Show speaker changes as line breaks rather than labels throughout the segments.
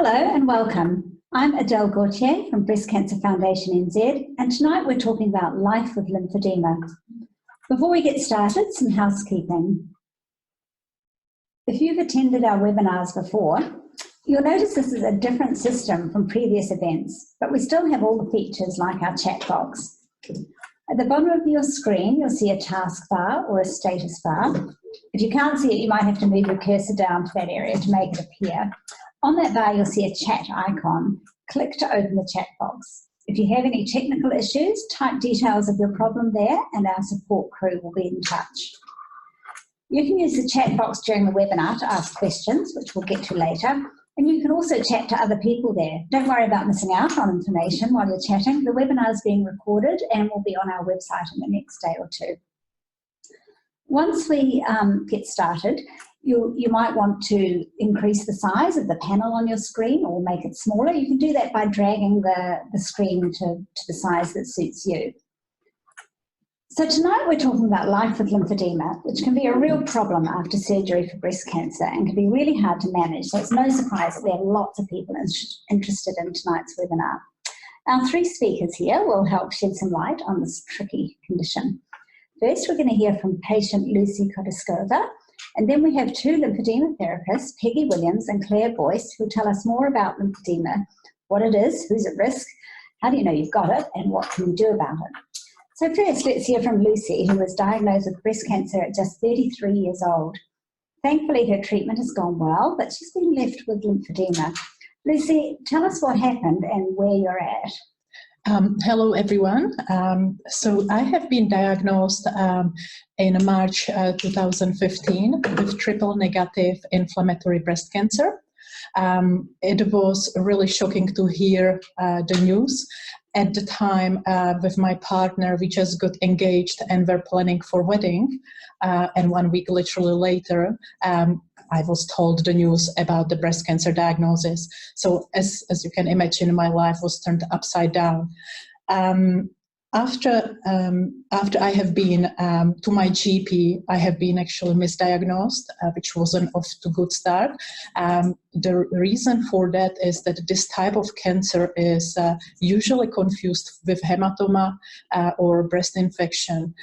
Hello and welcome. I'm Adele Gauthier from Breast Cancer Foundation NZ, and tonight we're talking about life with lymphedema. Before we get started, some housekeeping. If you've attended our webinars before, you'll notice this is a different system from previous events, but we still have all the features like our chat box. At the bottom of your screen, you'll see a taskbar or a status bar. If you can't see it, you might have to move your cursor down to that area to make it appear. On that bar, you'll see a chat icon. Click to open the chat box. If you have any technical issues, type details of your problem there and our support crew will be in touch. You can use the chat box during the webinar to ask questions, which we'll get to later, and you can also chat to other people there. Don't worry about missing out on information while you're chatting. The webinar is being recorded and will be on our website in the next day or two. Once we get started, you might want to increase the size of the panel on your screen or make it smaller. You can do that by dragging the screen to the size that suits you. So tonight we're talking about life with lymphedema, which can be a real problem after surgery for breast cancer and can be really hard to manage. So it's no surprise that we have lots of people interested in tonight's webinar. Our three speakers here will help shed some light on this tricky condition. First, we're going to hear from patient Lucie Kodouskova, and then we have two lymphedema therapists, Peggy and Claire Boyce, who'll tell us more about lymphedema, what it is, who's at risk, how do you know you've got it, and what can you do about it. So first, let's hear from Lucie, who was diagnosed with breast cancer at just 33 years old. Thankfully, her treatment has gone well, but she's been left with lymphedema. Lucie, tell us what happened and where you're at.
Hello everyone. So I have been diagnosed in March 2015 with triple negative inflammatory breast cancer. It was really shocking to hear the news. At the time, with my partner, we just got engaged and were planning for wedding. And 1 week literally later, I was told the news about the breast cancer diagnosis. So as you can imagine, my life was turned upside down. After I have been to my GP, I have been actually misdiagnosed, which wasn't off to a good start. The reason for that is that this type of cancer is usually confused with hematoma or breast infection.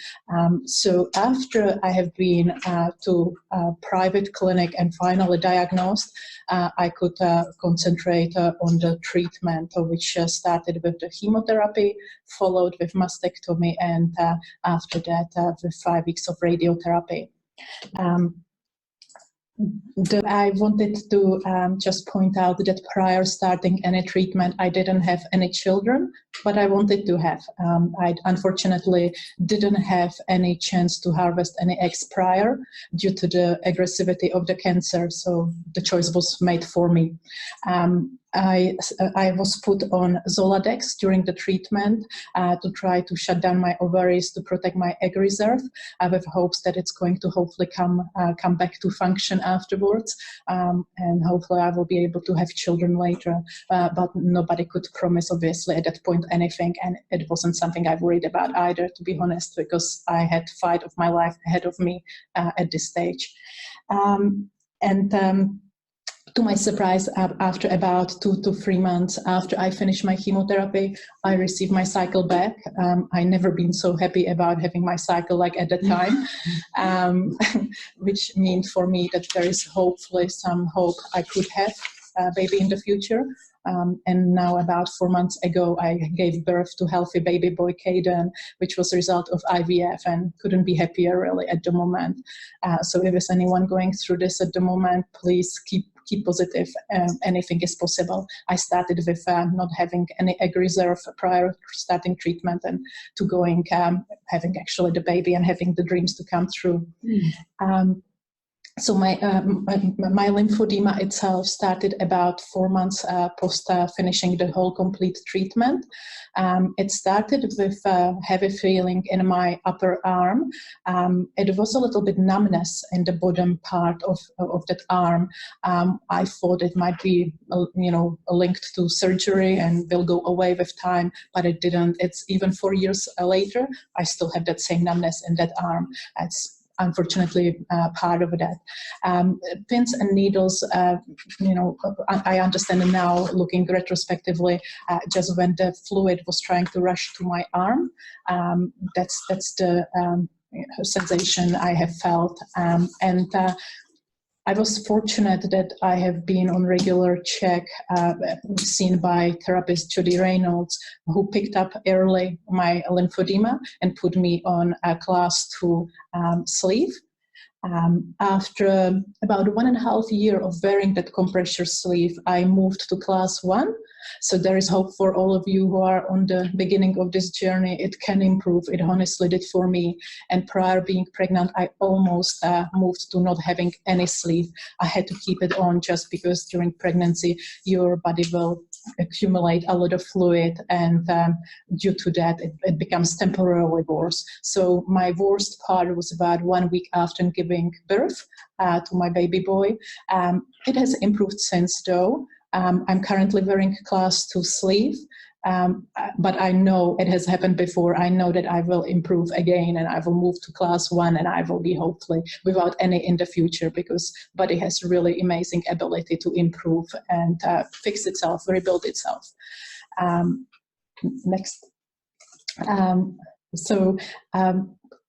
So after I have been to a private clinic and finally diagnosed, I could concentrate on the treatment, which started with the chemotherapy, followed with mastectomy, and after that with 5 weeks of radiotherapy. I wanted to just point out that prior starting any treatment, I didn't have any children, but I wanted to have. I unfortunately didn't have any chance to harvest any eggs prior due to the aggressivity of the cancer, so the choice was made for me. I was put on Zoladex during the treatment to try to shut down my ovaries to protect my egg reserve with hopes that it's going to hopefully come back to function afterwards, and hopefully I will be able to have children later, but nobody could promise obviously at that point anything, and it wasn't something I worried about either, to be honest, because I had the fight of my life ahead of me at this stage. To my surprise, after about 2 to 3 months after I finished my chemotherapy, I received my cycle back. I never been so happy about having my cycle like at that time, which meant for me that there is hopefully some hope I could have a baby in the future. And now about 4 months ago, I gave birth to healthy baby boy Caden, which was a result of IVF, and couldn't be happier really at the moment. So if there's anyone going through this at the moment, please keep positive. Anything is possible. I started with not having any egg reserve prior to starting treatment, and to going having actually the baby and having the dreams to come true. So my lymphoedema itself started about 4 months post finishing the whole complete treatment. It started with heavy feeling in my upper arm. It was a little bit numbness in the bottom part of that arm. I thought it might be, linked to surgery and will go away with time, but it didn't. It's even 4 years later, I still have that same numbness in that arm. It's unfortunately part of that. Pins and needles, I understand now, looking retrospectively, just when the fluid was trying to rush to my arm, that's the sensation I have felt. I was fortunate that I have been on regular check, seen by therapist Judy Reynolds, who picked up early my lymphedema and put me on a class 2 sleeve. After about 1.5 years of wearing that compressor sleeve, I moved to class 1. So there is hope for all of you who are on the beginning of this journey. It can improve. It honestly did for me. And prior being pregnant, I almost moved to not having any sleeve. I had to keep it on just because during pregnancy, your body will accumulate a lot of fluid, and due to that, it becomes temporarily worse. So my worst part was about 1 week after giving birth to my baby boy. It has improved since, though. I'm currently wearing class 2 sleeve, but I know it has happened before. I know that I will improve again, and I will move to class 1, and I will be hopefully without any in the future, because body has really amazing ability to improve and fix itself, rebuild itself. Next.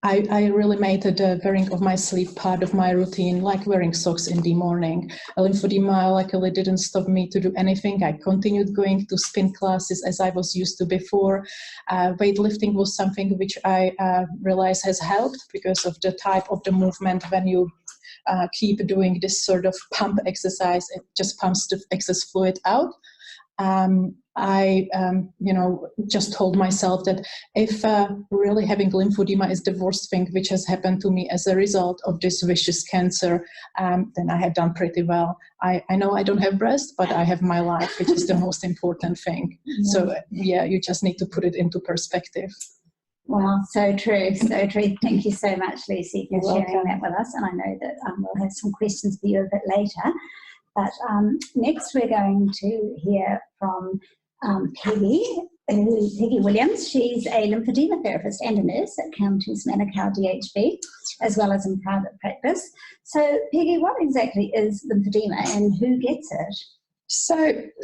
I really made the wearing of my sleeve part of my routine, like wearing socks in the morning. Lymphedema luckily didn't stop me to do anything. I continued going to spin classes as I was used to before. Weightlifting was something which I realized has helped because of the type of the movement. When you keep doing this sort of pump exercise, it just pumps the excess fluid out. I just told myself that if really having lymphedema is the worst thing which has happened to me as a result of this vicious cancer, then I have done pretty well. I know I don't have breast, but I have my life, which is the most important thing. So yeah, you just need to put it into perspective.
Wow, so true, so true. Thank you so much, Lucie, for sharing that with us. And I know that we'll have some questions for you a bit later. But next we're going to hear from Peggy Williams. She's a lymphedema therapist and a nurse at Countess Manukau DHB, as well as in private practice. So Peggy, what exactly is lymphedema and who gets it?
So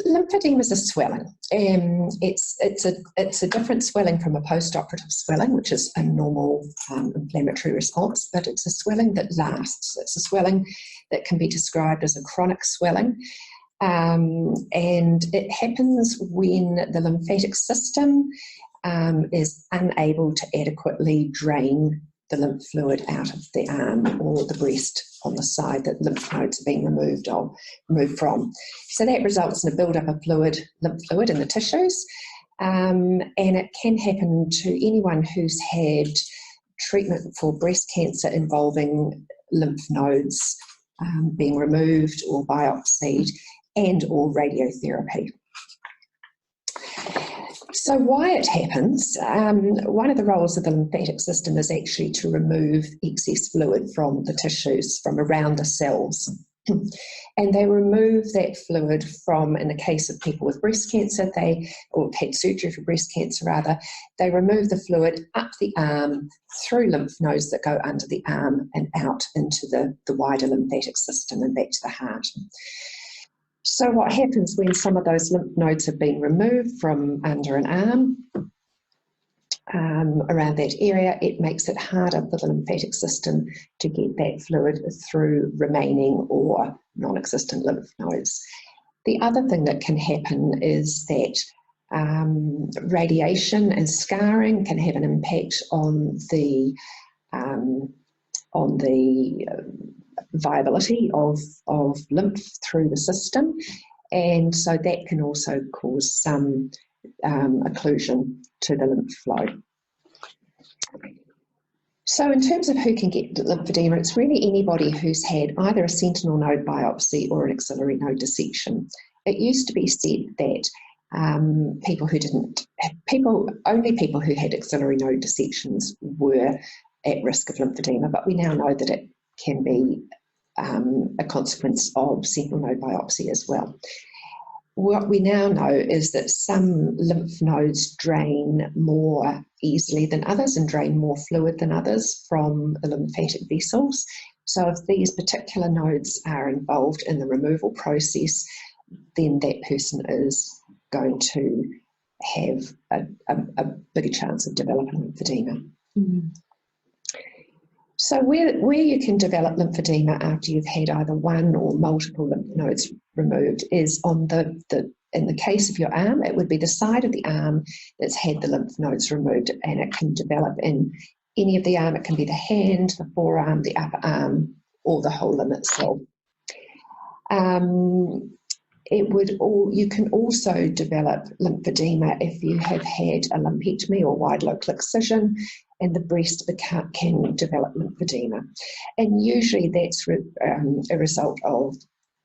lymphedema is a swelling. It's a different swelling from a post-operative swelling, which is a normal inflammatory response, but it's a swelling that lasts. It's a swelling that can be described as a chronic swelling, and it happens when the lymphatic system is unable to adequately drain the lymph fluid out of the arm or the breast on the side that lymph nodes are being removed from. So that results in a build-up of lymph fluid in the tissues, and it can happen to anyone who's had treatment for breast cancer involving lymph nodes being removed or biopsied, and or radiotherapy. So why it happens, one of the roles of the lymphatic system is actually to remove excess fluid from the tissues, from around the cells. And they remove that fluid from, in the case of people with breast cancer, or had surgery for breast cancer rather, they remove the fluid up the arm through lymph nodes that go under the arm and out into the wider lymphatic system and back to the heart. So what happens when some of those lymph nodes have been removed from under an arm, around that area, it makes it harder for the lymphatic system to get that fluid through remaining or non-existent lymph nodes. The other thing that can happen is that radiation and scarring can have an impact on the viability of lymph through the system, and so that can also cause some occlusion to the lymph flow. So in terms of who can get lymphedema, it's really anybody who's had either a sentinel node biopsy or an axillary node dissection. It used to be said that only people who had axillary node dissections were at risk of lymphedema, but we now know that it can be a consequence of sentinel node biopsy as well. what we now know is that some lymph nodes drain more easily than others and drain more fluid than others from the lymphatic vessels. So if these particular nodes are involved in the removal process, then that person is going to have a bigger chance of developing lymphedema. So where you can develop lymphedema after you've had either one or multiple lymph nodes removed is on in the case of your arm, it would be the side of the arm that's had the lymph nodes removed, and it can develop in any of the arm. It can be the hand, the forearm, the upper arm, or the whole limb itself. You can also develop lymphedema if you have had a lumpectomy or wide local excision, and the breast can develop lymphedema. And usually that's a result of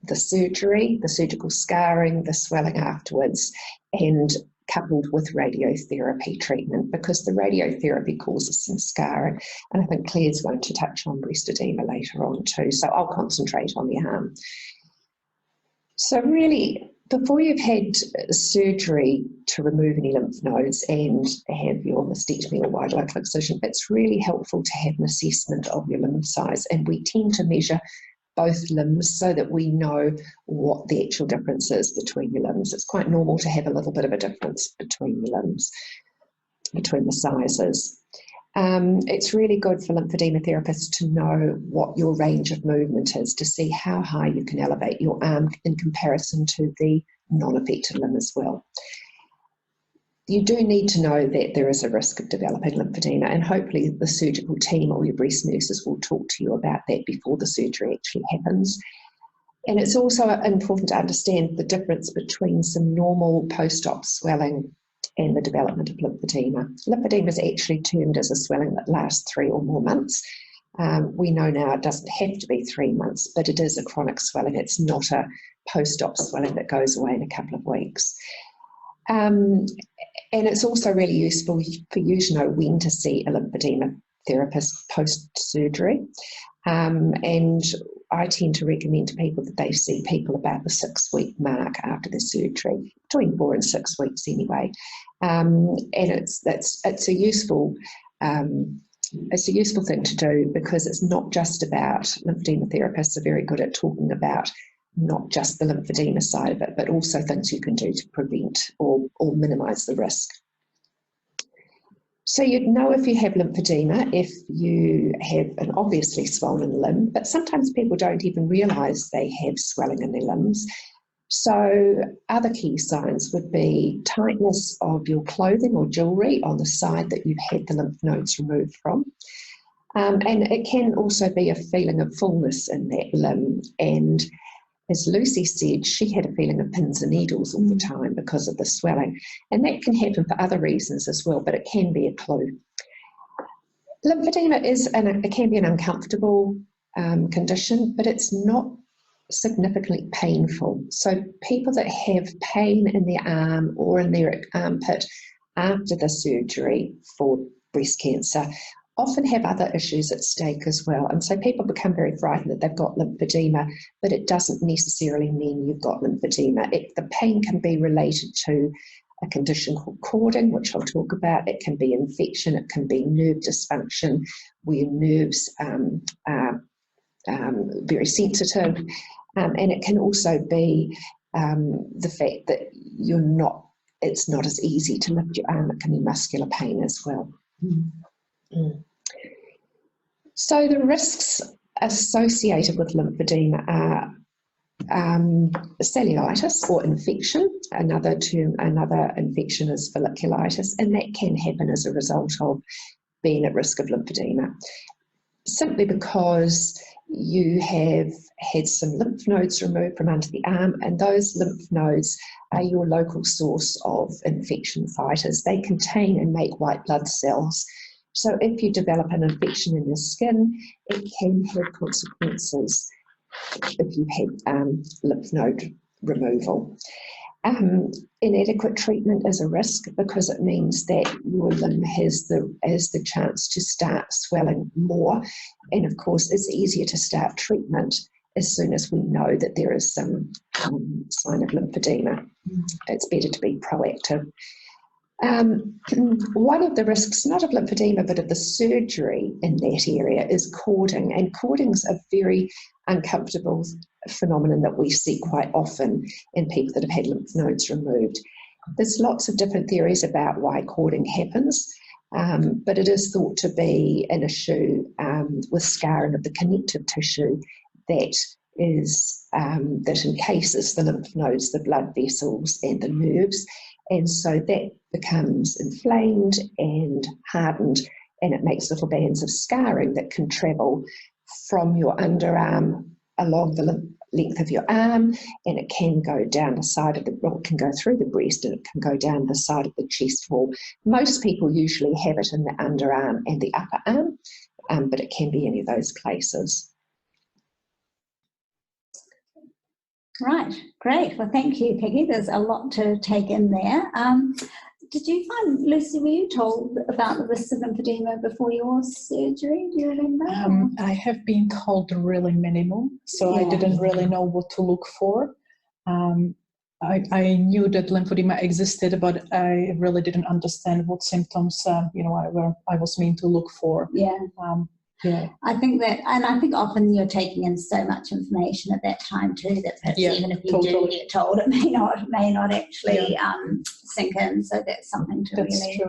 the surgery, the surgical scarring, the swelling afterwards, and coupled with radiotherapy treatment, because the radiotherapy causes some scarring. And I think Claire's going to touch on breast edema later on too, so I'll concentrate on the arm. So really, before you've had surgery to remove any lymph nodes and have your mastectomy or wide local excision, it's really helpful to have an assessment of your limb size. And we tend to measure both limbs so that we know what the actual difference is between your limbs. It's quite normal to have a little bit of a difference between your limbs, between the sizes. It's really good for lymphedema therapists to know what your range of movement is, to see how high you can elevate your arm in comparison to the non-affected limb as well. You do need to know that there is a risk of developing lymphedema, and hopefully the surgical team or your breast nurses will talk to you about that before the surgery actually happens. And it's also important to understand the difference between some normal post-op swelling and the development of lymphedema. Lymphedema is actually termed as a swelling that lasts 3 or more months. We know now it doesn't have to be 3 months, but it is a chronic swelling. It's not a post-op swelling that goes away in a couple of weeks. And it's also really useful for you to know when to see a lymphedema therapist post-surgery. And I tend to recommend to people that they see people about the 6-week mark after the surgery, between 4 and 6 weeks anyway. And it's a useful thing to do, because it's not just about, lymphedema therapists are very good at talking about not just the lymphedema side of it, but also things you can do to prevent or minimise the risk. So you'd know if you have lymphedema if you have an obviously swollen limb, but sometimes people don't even realise they have swelling in their limbs. So other key signs would be tightness of your clothing or jewellery on the side that you've had the lymph nodes removed from. And it can also be a feeling of fullness in that limb. And as Lucie said, she had a feeling of pins and needles all the time because of the swelling. And that can happen for other reasons as well, but it can be a clue. Lymphedema it can be an uncomfortable condition, but it's not significantly painful. So people that have pain in their arm or in their armpit after the surgery for breast cancer often have other issues at stake as well. And so people become very frightened that they've got lymphedema, but it doesn't necessarily mean you've got lymphedema. The pain can be related to a condition called cording, which I'll talk about. It can be infection, it can be nerve dysfunction, where nerves are very sensitive, and it can also be the fact that it's not as easy to lift your arm. It can be muscular pain as well. So the risks associated with lymphedema are cellulitis or infection. Another infection is folliculitis, and that can happen as a result of being at risk of lymphedema, simply because you have had some lymph nodes removed from under the arm, and those lymph nodes are your local source of infection fighters. They contain and make white blood cells. So if you develop an infection in your skin, it can have consequences if you've had lymph node removal. Inadequate treatment is a risk, because it means that your limb has the chance to start swelling more. And of course, it's easier to start treatment as soon as we know that there is some sign of lymphedema. It's better to be proactive. One of the risks, not of lymphedema, but of the surgery in that area is cording, and cording's a very uncomfortable phenomenon that we see quite often in people that have had lymph nodes removed. There's lots of different theories about why cording happens, but it is thought to be an issue with scarring of the connective tissue that encases the lymph nodes, the blood vessels and the nerves, and so that becomes inflamed and hardened, and it makes little bands of scarring that can travel from your underarm along the length of your arm, and it can go down the side of it can go through the breast, and it can go down the side of the chest wall. Most people usually have it in the underarm and the upper arm, but it can be any of those places.
Right, great. Well, thank you, Peggy. There's a lot to take in there. Did you find, Lucie, were you told about the risks of lymphedema before your surgery? Do you remember?
I have been told really minimal, so I didn't really know what to look for. I knew that lymphedema existed, but I really didn't understand what symptoms, I was meant to look for.
Yeah.
Yeah.
I think that, and I think often you're taking in so much information at that time too that perhaps even if you do get told, it may not actually sink in. So that's something to really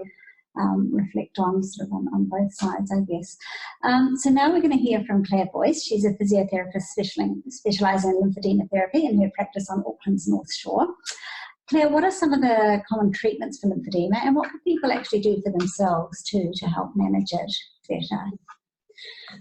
reflect on, sort of on both sides, I guess. So now we're going to hear from Claire Boyce. She's a physiotherapist specialising in lymphedema therapy in her practice on Auckland's North Shore. Claire, what are some of the common treatments for lymphedema, and what can people actually do for themselves too to help manage it better?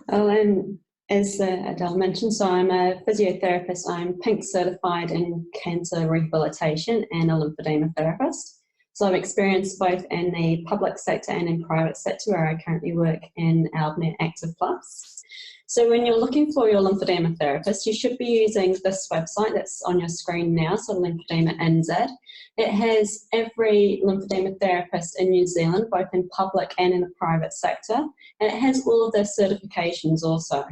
Well, as Adele mentioned, so I'm a physiotherapist. I'm PINC certified in cancer rehabilitation and a lymphedema therapist. So I've experienced both in the public sector and in private sector, where I currently work in Albany Active Plus. So when you're looking for your lymphedema therapist, you should be using this website that's on your screen now, so LymphoedemaNZ. It has every lymphedema therapist in New Zealand, both in public and in the private sector, and it has all of their certifications also.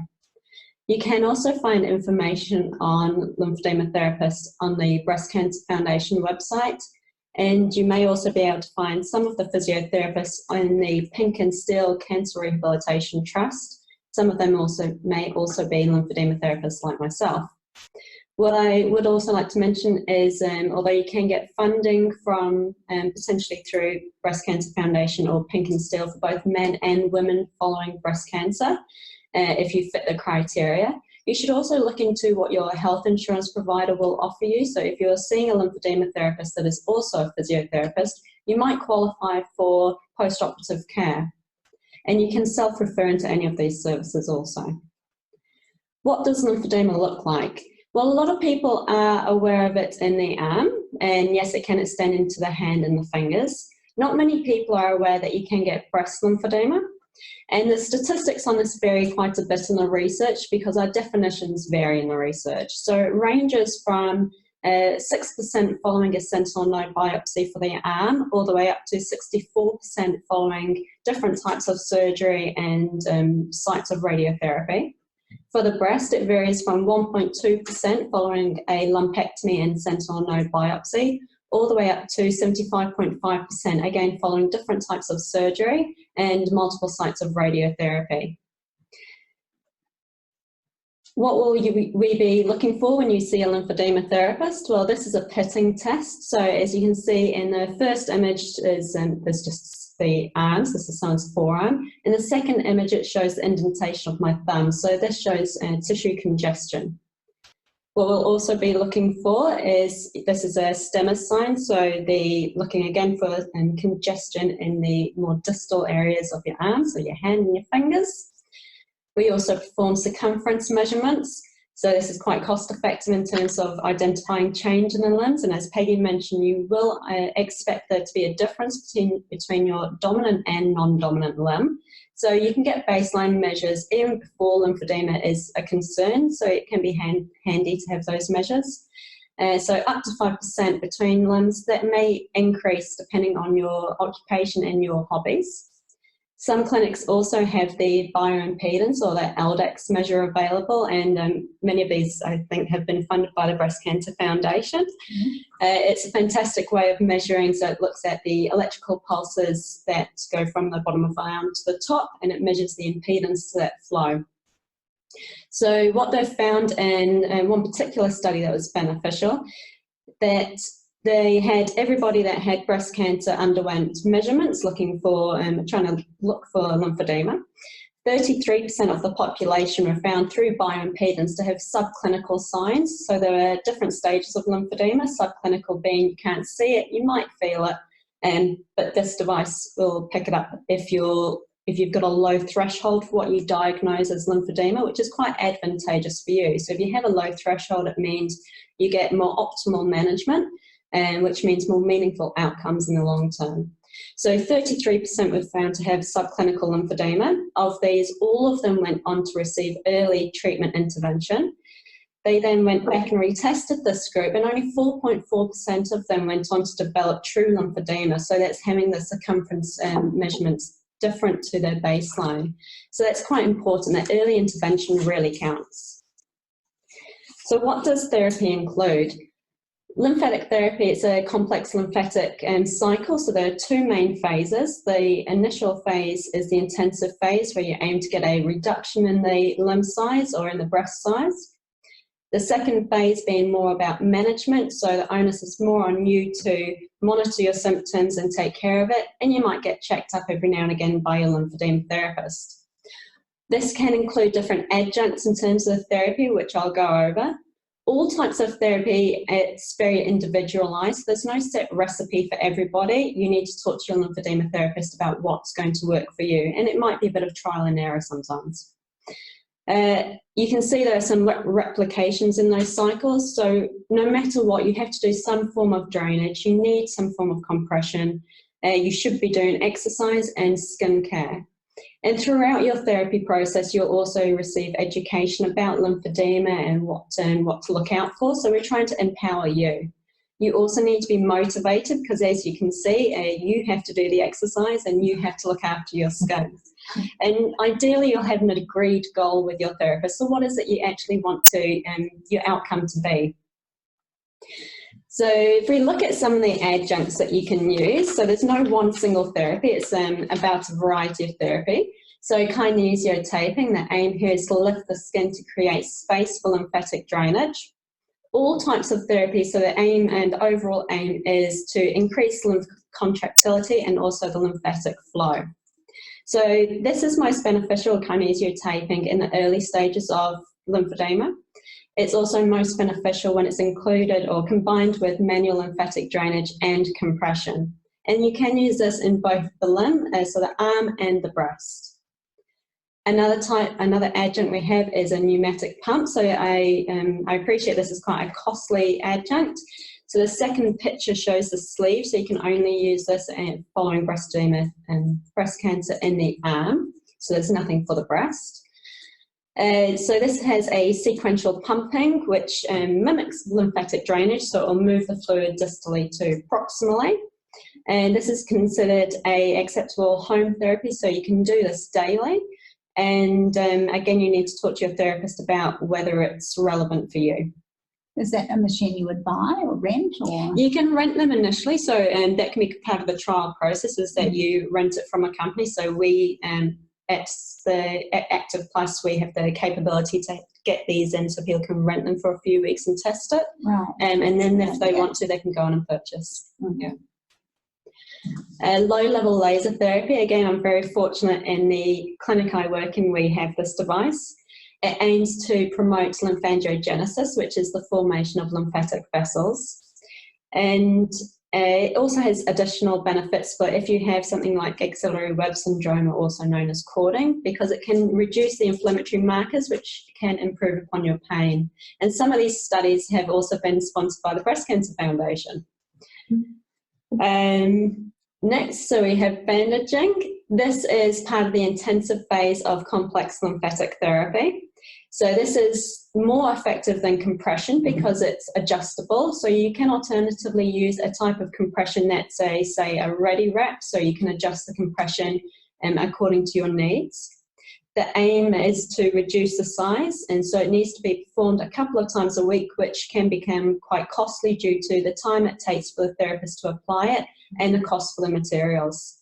You can also find information on lymphedema therapists on the Breast Cancer Foundation website, and you may also be able to find some of the physiotherapists on the Pink and Steel Cancer Rehabilitation Trust. Some of them may also be lymphedema therapists like myself. What I would also like to mention is, although you can get funding from potentially through Breast Cancer Foundation or Pink and Steel for both men and women following breast cancer, if you fit the criteria, you should also look into what your health insurance provider will offer you. So if you're seeing a lymphedema therapist that is also a physiotherapist, you might qualify for post-operative care. And you can self-refer into any of these services also. What does lymphedema look like? Well, a lot of people are aware of it in the arm, and yes, it can extend into the hand and the fingers. Not many people are aware that you can get breast lymphedema, and the statistics on this vary quite a bit in the research because our definitions vary in the research. So it ranges from 6% following a sentinel node biopsy for the arm, all the way up to 64% following different types of surgery and sites of radiotherapy. For the breast, it varies from 1.2% following a lumpectomy and sentinel node biopsy, all the way up to 75.5%, again following different types of surgery and multiple sites of radiotherapy. What will we be looking for when you see a lymphedema therapist? Well, this is a pitting test. So as you can see in the first image is there's just the arms. This is someone's forearm. In the second image, it shows the indentation of my thumb. So this shows tissue congestion. What we'll also be looking for is, this is a stemmer sign. So looking again for congestion in the more distal areas of your arm, so your hand and your fingers. We also perform circumference measurements. So this is quite cost effective in terms of identifying change in the limbs. And as Peggy mentioned, you will expect there to be a difference between your dominant and non-dominant limb. So you can get baseline measures even before lymphedema is a concern. So it can be handy to have those measures. So up to 5% between limbs. That may increase depending on your occupation and your hobbies. Some clinics also have the bioimpedance or the LDAX measure available, and many of these, I think, have been funded by the Breast Cancer Foundation. It's a fantastic way of measuring, so it looks at the electrical pulses that go from the bottom of the arm to the top, and it measures the impedance to that flow. So what they've found in one particular study that was beneficial, that they had everybody that had breast cancer underwent measurements looking for, trying to look for lymphedema. 33% of the population were found through bioimpedance to have subclinical signs. So there are different stages of lymphedema, subclinical being you can't see it, you might feel it, but this device will pick it up if you've got a low threshold for what you diagnose as lymphedema, which is quite advantageous for you. So if you have a low threshold, it means you get more optimal management, which means more meaningful outcomes in the long term. So 33% were found to have subclinical lymphedema. Of these, all of them went on to receive early treatment intervention. They then went back and retested this group, and only 4.4% of them went on to develop true lymphedema. So that's having the circumference measurements different to their baseline. So that's quite important, that early intervention really counts. So what does therapy include? Lymphatic therapy is a complex lymphatic cycle, so there are two main phases. The initial phase is the intensive phase, where you aim to get a reduction in the limb size or in the breast size. The second phase being more about management, so the onus is more on you to monitor your symptoms and take care of it, and you might get checked up every now and again by your lymphedema therapist. This can include different adjuncts in terms of therapy, which I'll go over. All types of therapy, it's very individualised. There's no set recipe for everybody. You need to talk to your lymphedema therapist about what's going to work for you, and it might be a bit of trial and error sometimes. You can see there are some replications in those cycles, so no matter what, you have to do some form of drainage, you need some form of compression, you should be doing exercise and skin care. And throughout your therapy process, you'll also receive education about lymphedema and what to look out for. So we're trying to empower you. You also need to be motivated because, as you can see, you have to do the exercise and you have to look after your skin. And ideally, you'll have an agreed goal with your therapist. So what is it you actually want your outcome to be? So if we look at some of the adjuncts that you can use, so there's no one single therapy, it's about a variety of therapy. So kinesiotaping, the aim here is to lift the skin to create space for lymphatic drainage. All types of therapy, so the aim and overall aim is to increase lymph contractility and also the lymphatic flow. So this is most beneficial, kinesiotaping, in the early stages of lymphedema. It's also most beneficial when it's included or combined with manual lymphatic drainage and compression. And you can use this in both the limb, so the arm and the breast. Another adjunct we have is a pneumatic pump. So I appreciate this is quite a costly adjunct. So the second picture shows the sleeve, so you can only use this following breast edema and breast cancer in the arm. So there's nothing for the breast. So this has a sequential pumping which mimics lymphatic drainage, so it will move the fluid distally to proximally. And this is considered a acceptable home therapy, so you can do this daily. And again, you need to talk to your therapist about whether it's relevant for you.
Is that a machine you would buy or rent? Or
you can rent them initially, so that can be part of the trial process, is that you rent it from a company. So we at Active Plus, we have the capability to get these in so people can rent them for a few weeks and test it.
Right.
And then if they want to, they can go on and purchase.
Mm-hmm.
Yeah. Low-level laser therapy. Again, I'm very fortunate in the clinic I work in, we have this device. It aims to promote lymphangiogenesis, which is the formation of lymphatic vessels. And it also has additional benefits for if you have something like axillary web syndrome, or also known as cording, because it can reduce the inflammatory markers, which can improve upon your pain. And some of these studies have also been sponsored by the Breast Cancer Foundation. Next, so we have bandaging. This is part of the intensive phase of complex lymphatic therapy. So this is more effective than compression because it's adjustable. So you can alternatively use a type of compression that's say a ready wrap, so you can adjust the compression according to your needs. The aim is to reduce the size, and so it needs to be performed a couple of times a week, which can become quite costly due to the time it takes for the therapist to apply it and the cost for the materials.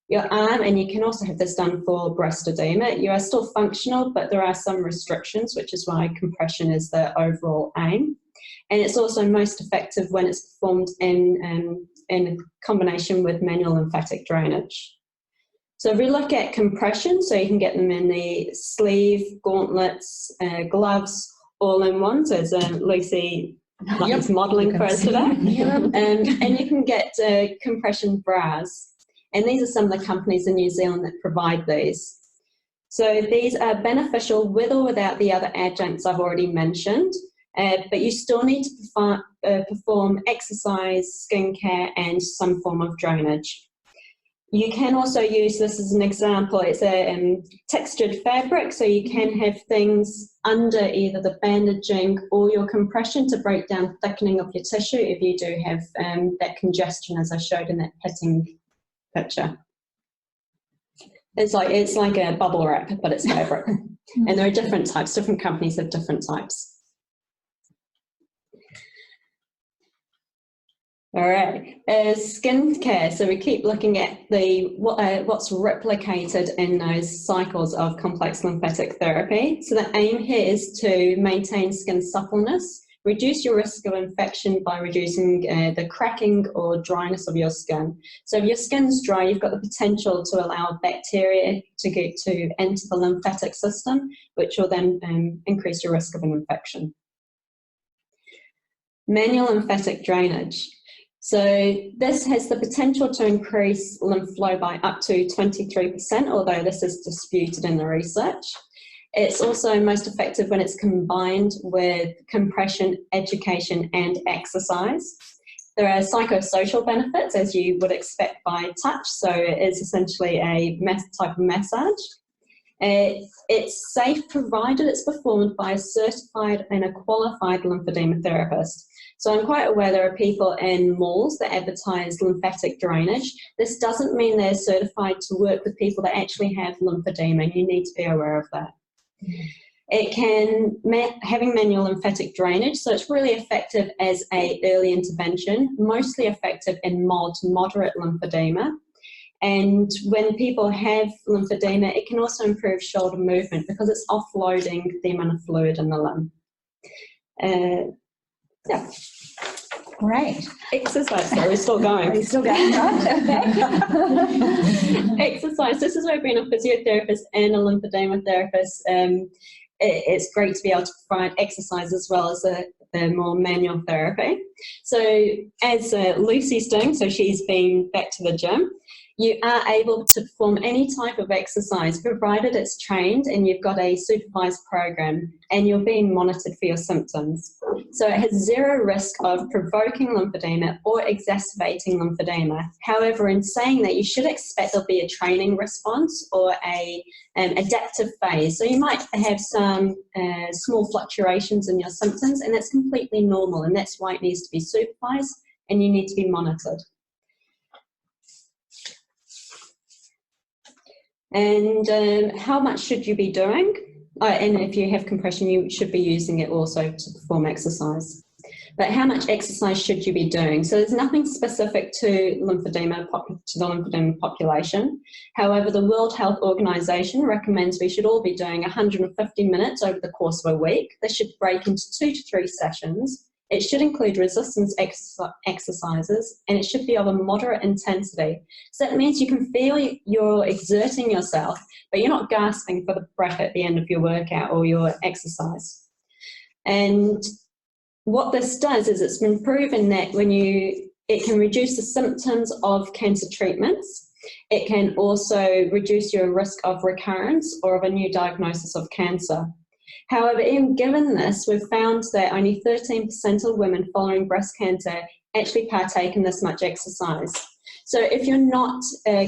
Your arm, and you can also have this done for breast edema, you are still functional, but there are some restrictions, which is why compression is the overall aim. And it's also most effective when it's performed in combination with manual lymphatic drainage. So if we look at compression, so you can get them in the sleeve, gauntlets, gloves, all in one. So as Lucie is modelling for us today. And you can get compression bras. And these are some of the companies in New Zealand that provide these. So these are beneficial with or without the other adjuncts I've already mentioned. But you still need to perform exercise, skincare, and some form of drainage. You can also use this as an example. It's a textured fabric, so you can have things under either the bandaging or your compression to break down thickening of your tissue if you do have that congestion, as I showed in that pitting picture. It's like a bubble wrap, but it's fabric. And there are different types. Different companies have different types. All right, skincare. So we keep looking at what's replicated in those cycles of complex lymphatic therapy. So the aim here is to maintain skin suppleness, reduce your risk of infection by reducing the cracking or dryness of your skin. So if your skin's dry, you've got the potential to allow bacteria to enter the lymphatic system, which will then increase your risk of an infection. Manual lymphatic drainage. So this has the potential to increase lymph flow by up to 23%, although this is disputed in the research. It's also most effective when it's combined with compression, education, and exercise. There are psychosocial benefits, as you would expect by touch, so it is essentially a type of massage. It's safe provided it's performed by a certified and a qualified lymphedema therapist. So I'm quite aware there are people in malls that advertise lymphatic drainage. This doesn't mean they're certified to work with people that actually have lymphedema. You need to be aware of that. It can, having manual lymphatic drainage, so it's really effective as an early intervention, mostly effective in mild to moderate lymphedema. And when people have lymphedema, it can also improve shoulder movement because it's offloading the amount of fluid in the limb. Yeah.
Great.
Exercise, sorry, we're still going.
We're still going, right? Okay.
Exercise, this is where being a physiotherapist and a lymphedema therapist, it's great to be able to provide exercise as well as the more manual therapy. So as Lucie's doing, so she's been back to the gym, you are able to perform any type of exercise provided it's trained and you've got a supervised program and you're being monitored for your symptoms. So it has zero risk of provoking lymphedema or exacerbating lymphedema. However, in saying that, you should expect there'll be a training response or an adaptive phase. So you might have some small fluctuations in your symptoms, and that's completely normal, and that's why it needs to be supervised and you need to be monitored. And how much should you be doing? And if you have compression, you should be using it also to perform exercise. But how much exercise should you be doing? So there's nothing specific to the lymphedema population. However, the World Health Organization recommends we should all be doing 150 minutes over the course of a week. This should break into 2 to 3 sessions. It should include resistance exercises, and it should be of a moderate intensity. So that means you can feel you're exerting yourself, but you're not gasping for the breath at the end of your workout or your exercise. And what this does is it's been proven that it can reduce the symptoms of cancer treatments. It can also reduce your risk of recurrence or of a new diagnosis of cancer. However, even given this, we've found that only 13% of women following breast cancer actually partake in this much exercise. So if you're not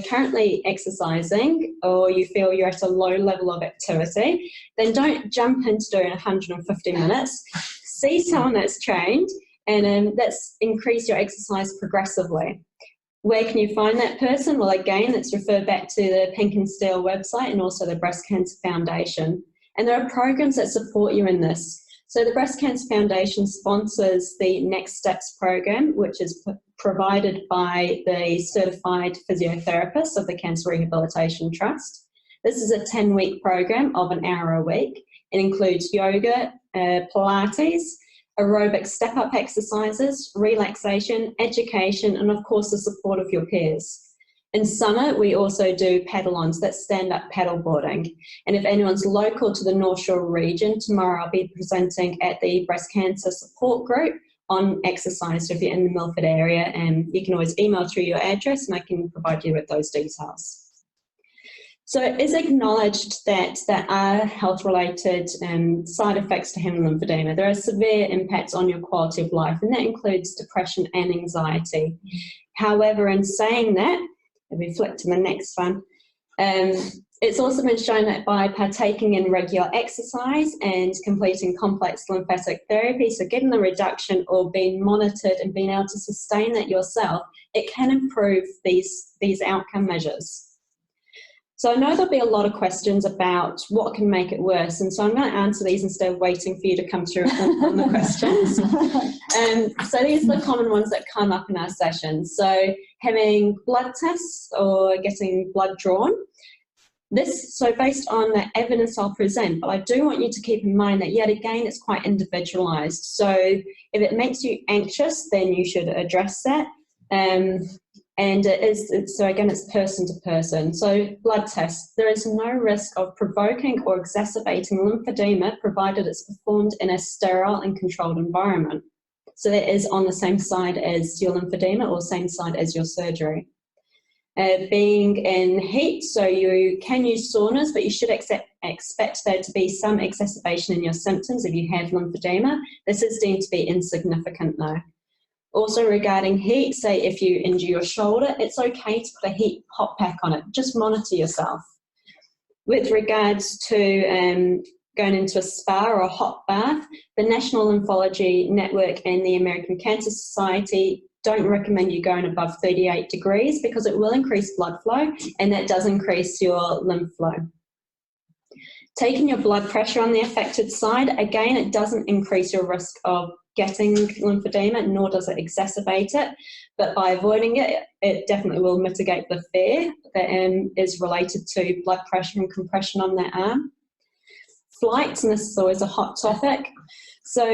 currently exercising or you feel you're at a low level of activity, then don't jump into doing 150 minutes. See someone that's trained and let's increase your exercise progressively. Where can you find that person? Well, again, it's referred back to the Pink and Steel website and also the Breast Cancer Foundation. And there are programs that support you in this. So the Breast Cancer Foundation sponsors the Next Steps program, which is provided by the certified physiotherapist of the Cancer Rehabilitation Trust. This is a 10-week program of an hour a week. It includes yoga, Pilates, aerobic step-up exercises, relaxation, education, and of course the support of your peers. In summer, we also do paddle-ons, that's stand-up paddleboarding. And if anyone's local to the North Shore region, tomorrow I'll be presenting at the Breast Cancer Support Group on exercise. So if you're in the Milford area, and you can always email through your address and I can provide you with those details. So it is acknowledged that there are health-related side effects to having lymphedema. There are severe impacts on your quality of life, and that includes depression and anxiety. However, in saying that, if we flick to the next one, it's also been shown that by partaking in regular exercise and completing complex lymphatic therapy, so getting the reduction or being monitored and being able to sustain that yourself, it can improve these outcome measures. So I know there'll be a lot of questions about what can make it worse, and so I'm going to answer these instead of waiting for you to come through on the questions. So these are the common ones that come up in our sessions. So having blood tests or getting blood drawn. So based on the evidence I'll present, but I do want you to keep in mind that yet again it's quite individualised. So if it makes you anxious, then you should address that. And so again, it's person to person. So blood tests, there is no risk of provoking or exacerbating lymphedema provided it's performed in a sterile and controlled environment. So that is on the same side as your lymphedema or same side as your surgery. Being in heat, so you can use saunas, but you should expect there to be some exacerbation in your symptoms if you have lymphedema. This is deemed to be insignificant though. Also regarding heat, say if you injure your shoulder, it's okay to put a heat hot pack on it. Just monitor yourself. With regards to going into a spa or a hot bath, the National Lymphology Network and the American Cancer Society don't recommend you going above 38 degrees because it will increase blood flow and that does increase your lymph flow. Taking your blood pressure on the affected side, again, it doesn't increase your risk of getting lymphedema, nor does it exacerbate it, but by avoiding it, it definitely will mitigate the fear that is related to blood pressure and compression on that arm. Flights, and this is always a hot topic. So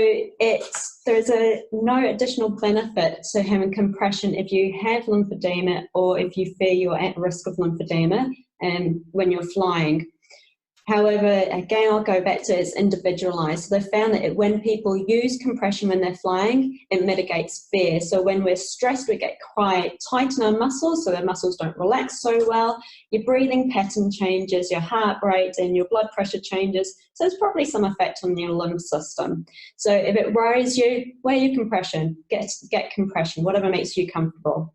there's no additional benefit to having compression if you have lymphedema or if you fear you're at risk of lymphedema when you're flying. However, again, I'll go back to it's individualised. So they found that when people use compression when they're flying, it mitigates fear. So when we're stressed, we get quite tight in our muscles, so the muscles don't relax so well. Your breathing pattern changes, your heart rate and your blood pressure changes. So there's probably some effect on your lymph system. So if it worries you, wear your compression, get compression, whatever makes you comfortable.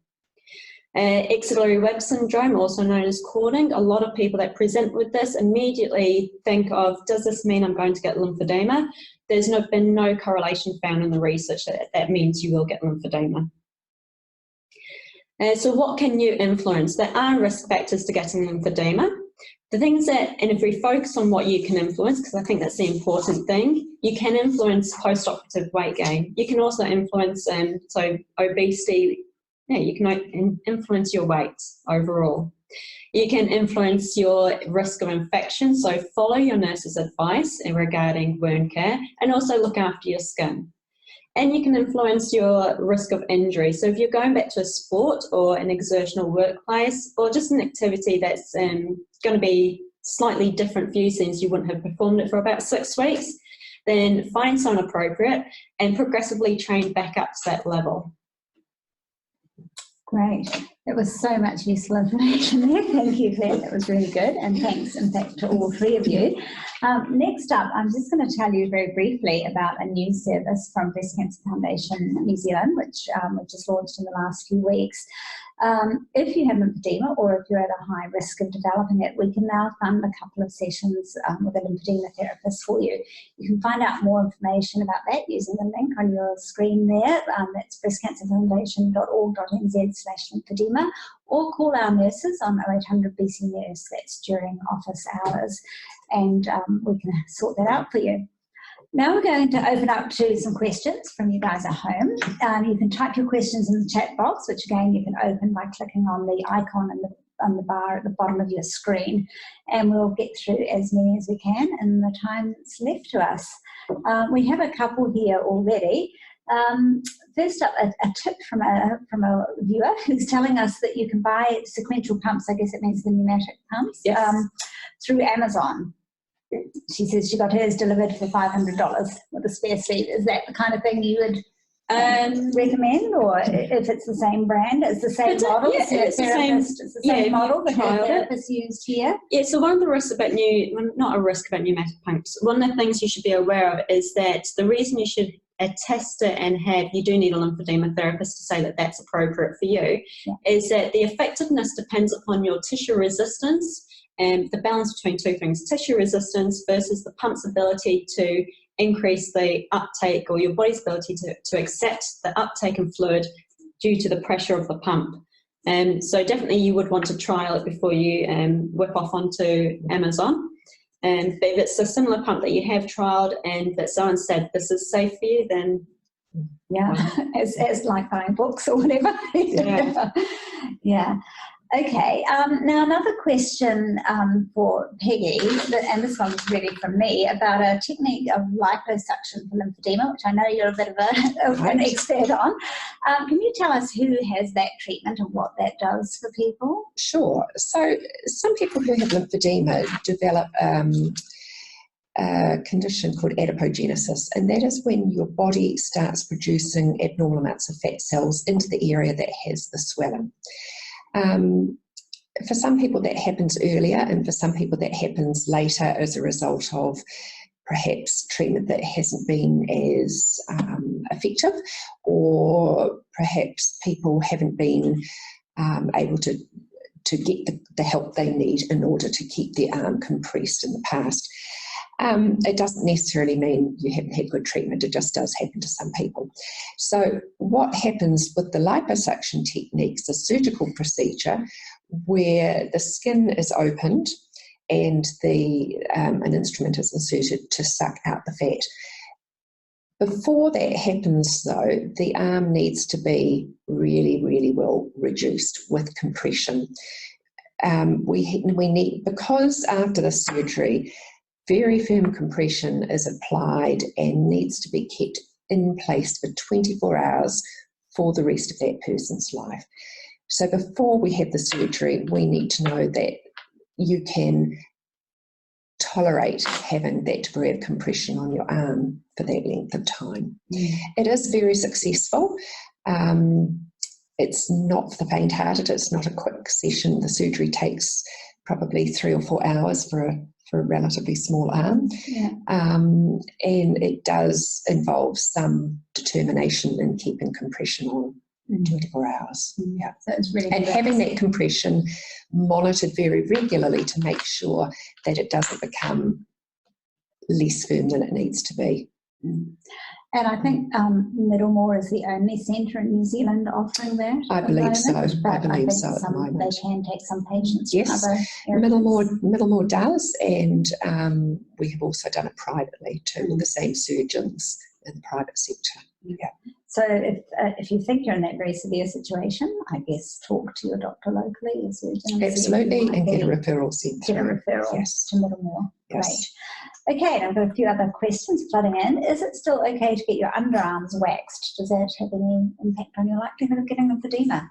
Axillary web syndrome, also known as cording. A lot of people that present with this immediately think of, does this mean I'm going to get lymphedema? There's been no correlation found in the research that means you will get lymphedema. So what can you influence? There are risk factors to getting lymphedema. The things that, and if we focus on what you can influence, because I think that's the important thing, you can influence post-operative weight gain. You can also influence so obesity. Yeah, you can influence your weight overall. You can influence your risk of infection, so follow your nurse's advice regarding wound care and also look after your skin. And you can influence your risk of injury. So if you're going back to a sport or an exertional workplace or just an activity that's going to be slightly different for you since you wouldn't have performed it for about 6 weeks, then find someone appropriate and progressively train back up to that level.
Great. There was so much useful information there. Thank you, Claire. That was really good. And thanks, in fact, to all three of you. Next up, I'm just going to tell you very briefly about a new service from Breast Cancer Foundation New Zealand, which we just launched in the last few weeks. If you have lymphedema or if you're at a high risk of developing it, we can now fund a couple of sessions with a lymphedema therapist for you. You can find out more information about that using the link on your screen there. That's breastcancerfoundation.org.nz/lymphedema. lymphedema, or call our nurses on 0800 BC Nurse, that's during office hours, and we can sort that out for you. Now we're going to open up to some questions from you guys at home. You can type your questions in the chat box, which again you can open by clicking on the icon on the bar at the bottom of your screen, and we'll get through as many as we can in the time that's left to us. We have a couple here already. First up, a tip from a viewer who's telling us that you can buy sequential pumps, I guess it means the pneumatic pumps,
Yes.
through Amazon. She says she got hers delivered for $500 with a spare sleeve. Is that the kind of thing you would recommend, or if it's the same brand, it's the same model?
Yeah, it's the same
model that
tried
the therapist used here.
Yeah, so one of the risks about not a risk about pneumatic pumps, one of the things you should be aware of is that the reason you should attest it and you do need a lymphedema therapist to say that that's appropriate for you, is that the effectiveness depends upon your tissue resistance and the balance between two things, tissue resistance versus the pump's ability to increase the uptake, or your body's ability to accept the uptake of fluid due to the pressure of the pump. So definitely you would want to trial it before you whip off onto Amazon. But if it's a similar pump that you have trialed and that someone said this is safe for you, then
as like buying books or whatever. Yeah. Okay, now another question for Peggy, and this one's really from me, about a technique of liposuction for lymphedema, which I know you're a bit of an expert on. Can you tell us who has that treatment and what that does for people?
Sure. So some people who have lymphedema develop a condition called adipogenesis, and that is when your body starts producing abnormal amounts of fat cells into the area that has the swelling. For some people that happens earlier, and for some people that happens later as a result of perhaps treatment that hasn't been as effective, or perhaps people haven't been able to get the help they need in order to keep their arm compressed in the past. It doesn't necessarily mean you haven't had good treatment, it just does happen to some people. So what happens with the liposuction technique is a surgical procedure where the skin is opened and an instrument is inserted to suck out the fat. Before that happens though, the arm needs to be really, really well reduced with compression. We need, because after the surgery, very firm compression is applied and needs to be kept in place for 24 hours for the rest of that person's life. So before we have the surgery, we need to know that you can tolerate having that degree of compression on your arm for that length of time. It is very successful. It's not for the faint-hearted, it's not a quick session. The surgery takes probably 3 or 4 hours for a relatively small arm. And it does involve some determination in keeping compression on 24 hours.
So it's really
and having that compression monitored very regularly to make sure that it doesn't become less firm than it needs to be.
And I think Middlemore is the only centre in New Zealand offering that.
I believe so. I believe so at the moment.
They can take some patients
yes,
from other areas.
Middlemore does, and we have also done it privately too, with the same surgeons in the private sector.
So if you think you're in that very severe situation, I guess talk to your doctor locally, as surgeon.
Absolutely, and get a referral sent through.
Get a referral to Middlemore.
Yes.
Great. Okay, I've got a few other questions flooding in. Is it still okay to get your underarms waxed? Does that have any impact on your likelihood of getting lymphedema?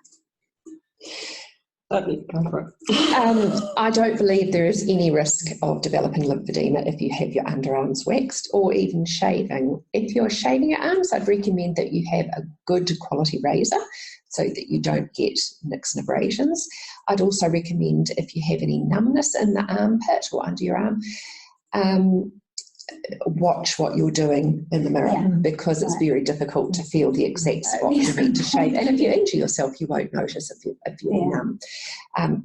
I don't believe there is any risk of developing lymphedema if you have your underarms waxed or even shaving. If you're shaving your arms, I'd recommend that you have a good quality razor so that you don't get nicks and abrasions. I'd also recommend, if you have any numbness in the armpit or under your arm, watch what you're doing in the mirror, because it's very difficult to feel the exact spot you need to shave. And if you injure yourself, you won't notice if you're numb.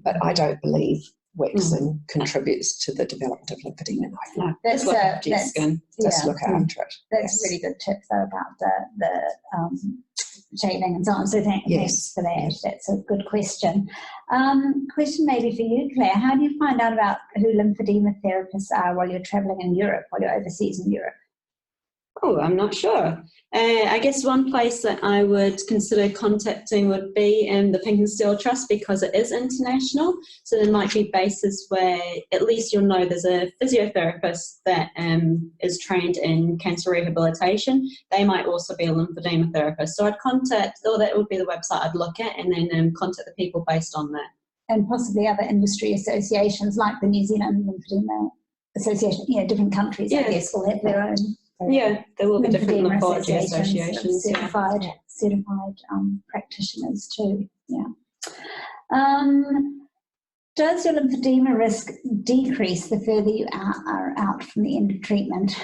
But I don't believe waxing contributes to the development of lymphedema.
No, just look after your skin.
Just look after it.
That's a really good tip though about the shaving and so on. So thanks for that. That's a good question. Question maybe for you, Claire. How do you find out about who lymphedema therapists are while you're travelling in Europe, while you're overseas in Europe?
Oh, I'm not sure. I guess one place that I would consider contacting would be the Pink and Steel Trust, because it is international. So there might be bases where at least you'll know there's a physiotherapist that is trained in cancer rehabilitation. They might also be a lymphedema therapist. So I'd contact, or that would be the website I'd look at, and then contact the people based on that.
And possibly other industry associations like the New Zealand Lymphedema Association. Different countries, I guess, will have their own.
Yeah, there will be different lymphology associations.
Certified practitioners too. Yeah. Does your lymphedema risk decrease the further you are out from the end of treatment?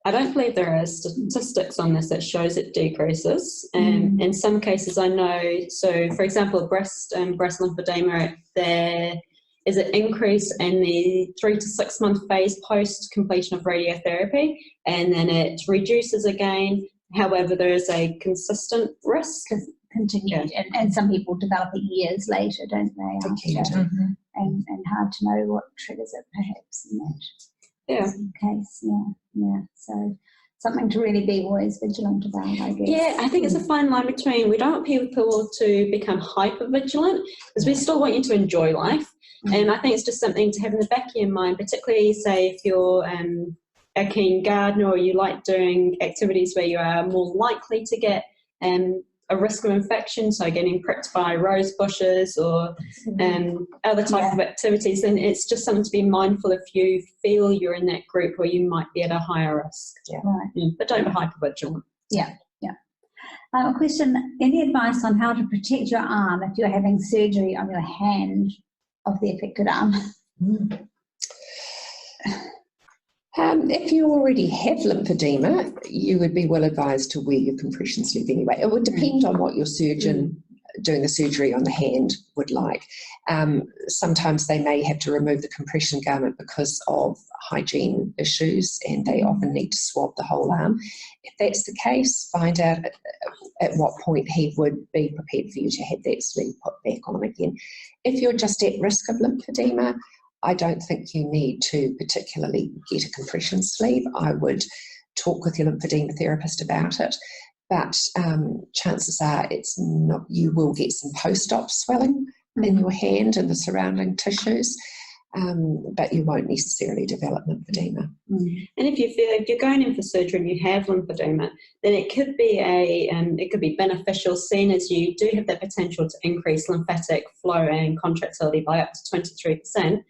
I don't believe there are statistics on this that shows it decreases. In some cases, I know. So, for example, breast lymphedema, there is an increase in the 3 to 6 month phase post completion of radiotherapy, and then it reduces again. However, there is a consistent risk.
Continued, and some people develop it years later, don't they? After, and hard to know what triggers it, perhaps, in that case. Yeah. So something to really be always vigilant about, I guess.
Yeah, I think it's a fine line between, we don't want people to become hyper vigilant, because we still want you to enjoy life. And I think it's just something to have in the back of your mind, particularly, say, if you're a keen gardener, or you like doing activities where you are more likely to get a risk of infection, so getting pricked by rose bushes or other type of activities, then it's just something to be mindful if you feel you're in that group where you might be at a higher risk. But don't be hypervigilant.
A question, any advice on how to protect your arm if you're having surgery on your hand of the affected arm?
If you already have lymphedema, you would be well advised to wear your compression sleeve anyway. It would depend on what your surgeon doing the surgery on the hand would like. Sometimes they may have to remove the compression garment because of hygiene issues, and they often need to swab the whole arm. If that's the case, find out at what point he would be prepared for you to have that sleeve put back on again. If you're just at risk of lymphedema, I don't think you need to particularly get a compression sleeve. I would talk with your lymphedema therapist about it, but chances are it's not. You will get some post-op swelling in your hand and the surrounding tissues, but you won't necessarily develop lymphedema.
And if you're going in for surgery and you have lymphedema, then it could be beneficial, seeing as you do have the potential to increase lymphatic flow and contractility by up to 23%.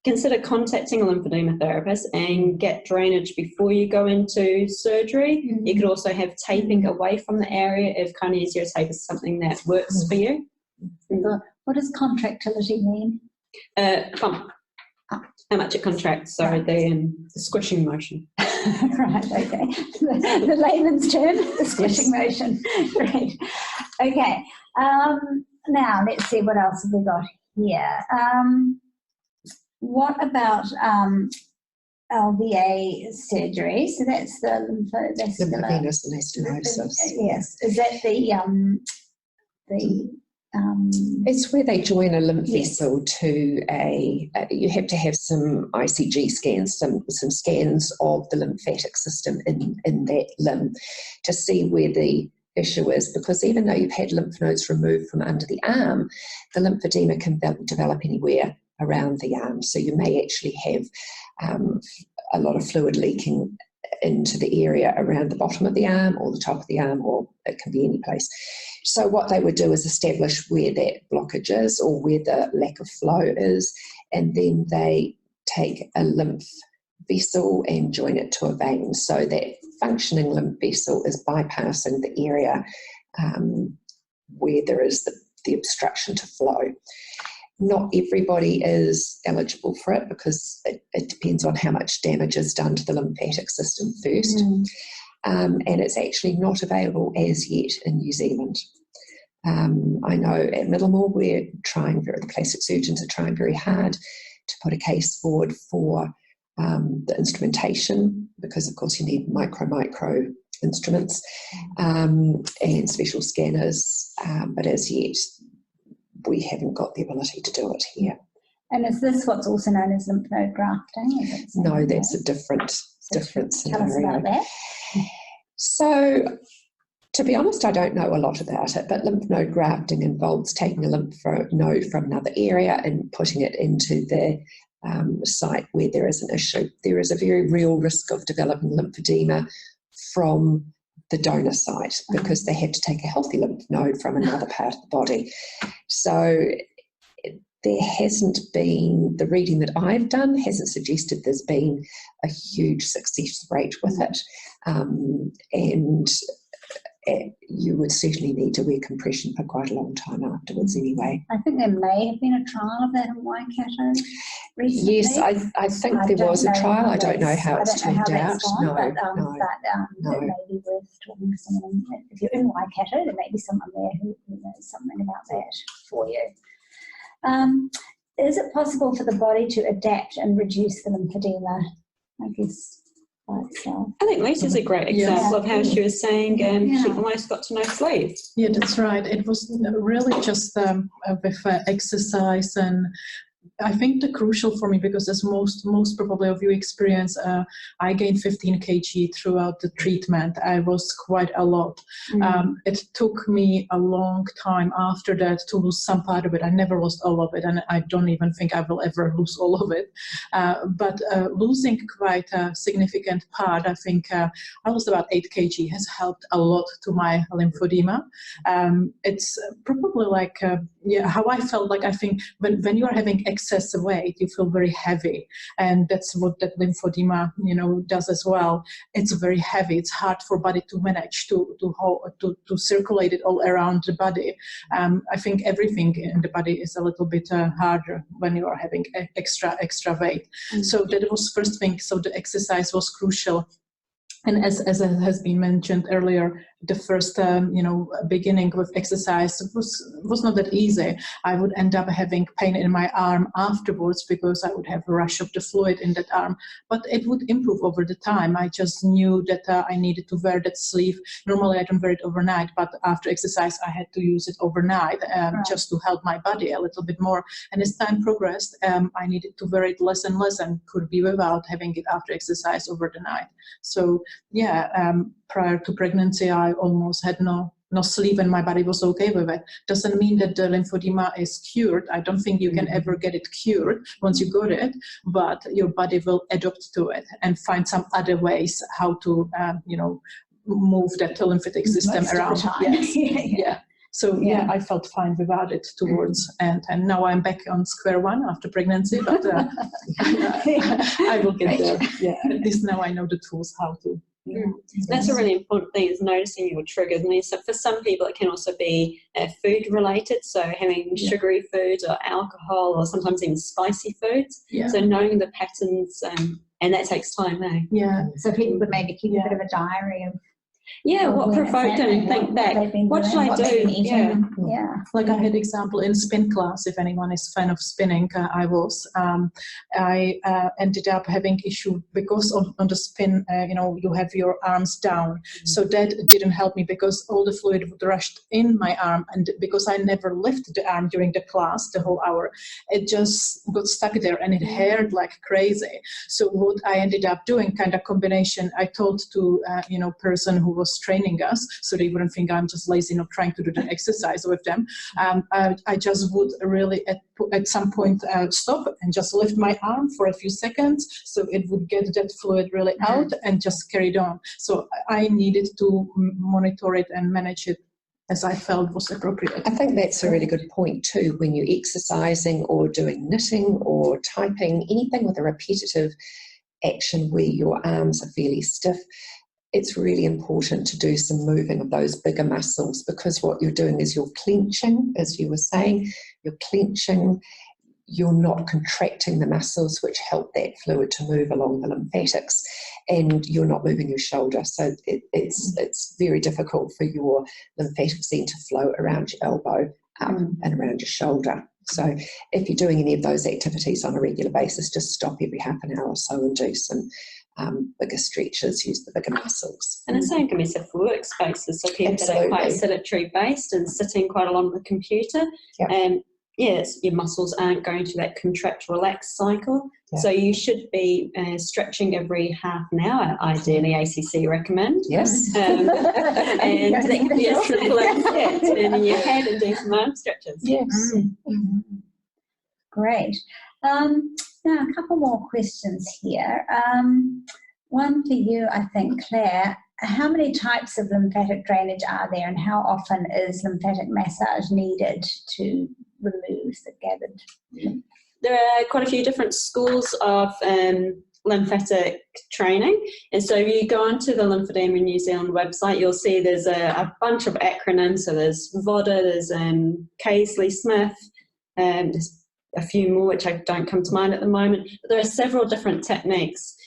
Consider contacting a lymphedema therapist and get drainage before you go into surgery. You could also have taping away from the area if kinesiotaping is something that works for you.
What does contractility mean?
Pump. How much it contracts, the squishing motion.
Right, okay. The layman's term, the squishing motion. Great. Okay. Now, let's see, what else have we got here? What about LVA surgery? So that's the lymphovascular.
Lymphovenous anastomosis.
Yes. Is that
it's where they join a lymph vessel to you have to have some ICG scans, some scans of the lymphatic system in that limb to see where the issue is, because even though you've had lymph nodes removed from under the arm, the lymphedema can develop anywhere around the arm. So you may actually have a lot of fluid leaking into the area around the bottom of the arm or the top of the arm, or it can be any place. So what they would do is establish where that blockage is or where the lack of flow is, and then they take a lymph vessel and join it to a vein, so that functioning lymph vessel is bypassing the area where there is the obstruction to flow. Not everybody is eligible for it, because it depends on how much damage is done to the lymphatic system first. And it's actually not available as yet in New Zealand. I know at Middlemore the plastic surgeons are trying very hard to put a case forward for the instrumentation, because of course you need micro instruments and special scanners, but as yet we haven't got the ability to do it here.
And is this what's also known as lymph node grafting?
No, that's a different
Tell
scenario.
us about that.
So, to be honest, I don't know a lot about it, but lymph node grafting involves taking a lymph node from another area and putting it into the site where there is an issue. There is a very real risk of developing lymphedema from the donor site because they had to take a healthy lymph node from another part of the body. So there hasn't been, the reading that I've done hasn't suggested there's been a huge success rate with it. And you would certainly need to wear compression for quite a long time afterwards anyway.
I think there may have been a trial of that in Waikato recently.
Yes, I think there was a trial. I don't know how it's turned out. No.
It may be worth talking to someone. If you're in Waikato, there may be someone there who knows something about that for you. Is it possible for the body to adapt and reduce the lymphedema? I guess by itself.
I think Lucie's a great example of how she was saying she almost got to no sleep.
Yeah, that's right. It was really just with exercise, and I think the crucial for me, because as most probably of you experience, I gained 15 kg throughout the treatment. I was quite a lot. It took me a long time after that to lose some part of it. I never lost all of it, and I don't even think I will ever lose all of it. But losing quite a significant part, I think I lost about 8 kg, has helped a lot to my lymphedema. It's probably like how I felt like. I think when you are having excess weight, you feel very heavy, and that's what that lymphedema does as well. It's very heavy. It's hard for body to manage to circulate it all around the body. I think everything in the body is a little bit harder when you are having extra weight. So that was first thing. So the exercise was crucial. And as has been mentioned earlier, the first beginning with exercise was not that easy. I would end up having pain in my arm afterwards because I would have a rush of the fluid in that arm, but it would improve over the time. I just knew that I needed to wear that sleeve. Normally I don't wear it overnight, but after exercise I had to use it overnight just to help my body a little bit more. And as time progressed, I needed to wear it less and less, and could be without having it after exercise over the night. So prior to pregnancy, I almost had no sleep, and my body was okay with it. Doesn't mean that the lymphedema is cured. I don't think you can ever get it cured once you got it, but your body will adapt to it and find some other ways how to, move that lymphatic system around. Yes. So I felt fine without it towards, and now I'm back on square one after pregnancy, but I will get there. Yeah, at least now I know the tools how to.
That's a really important thing, is noticing your triggers. And so for some people it can also be food related, so having sugary foods or alcohol or sometimes even spicy foods. So knowing the patterns, and that takes time, eh?
So people could maybe keep a bit of a diary of
what provoked them, think back, what should I do?
Like I had example in spin class, if anyone is fan of spinning, I ended up having issue because on the spin, you have your arms down. So that didn't help me because all the fluid would rush in my arm, and because I never lifted the arm during the class, the whole hour, it just got stuck there and it hurt like crazy. So what I ended up doing, kind of combination, I told to person who was training us, so they wouldn't think I'm just lazy not trying to do the exercise with them. I just would really at some point stop and just lift my arm for a few seconds, so it would get that fluid really out and just carried on. So I needed to monitor it and manage it as I felt was appropriate.
I think that's a really good point too. When you're exercising or doing knitting or typing, anything with a repetitive action where your arms are fairly stiff, it's really important to do some moving of those bigger muscles, because what you're doing is you're clenching, as you were saying, you're clenching, you're not contracting the muscles which help that fluid to move along the lymphatics, and you're not moving your shoulder. So it's very difficult for your lymphatics then to flow around your elbow up and around your shoulder. So if you're doing any of those activities on a regular basis, just stop every half an hour or so and do some bigger stretches, use the bigger muscles.
And the same can be said for workspaces. So people that are quite sedentary based and sitting quite a lot on the computer, yes, your muscles aren't going through that contract relax cycle. Yep. So you should be stretching every half an hour, ideally ACC recommend.
Yes.
And that can be as simple as turning your head and doing some arm stretches.
Yes.
Great. Now, a couple more questions here. One for you, I think, Claire. How many types of lymphatic drainage are there, and how often is lymphatic massage needed to remove the gathered?
There are quite a few different schools of lymphatic training, and so if you go onto the Lymphoedema New Zealand website, you'll see there's a bunch of acronyms. So there's VODA, there's Casely Smith, there's a few more which I don't come to mind at the moment, but there are several different techniques.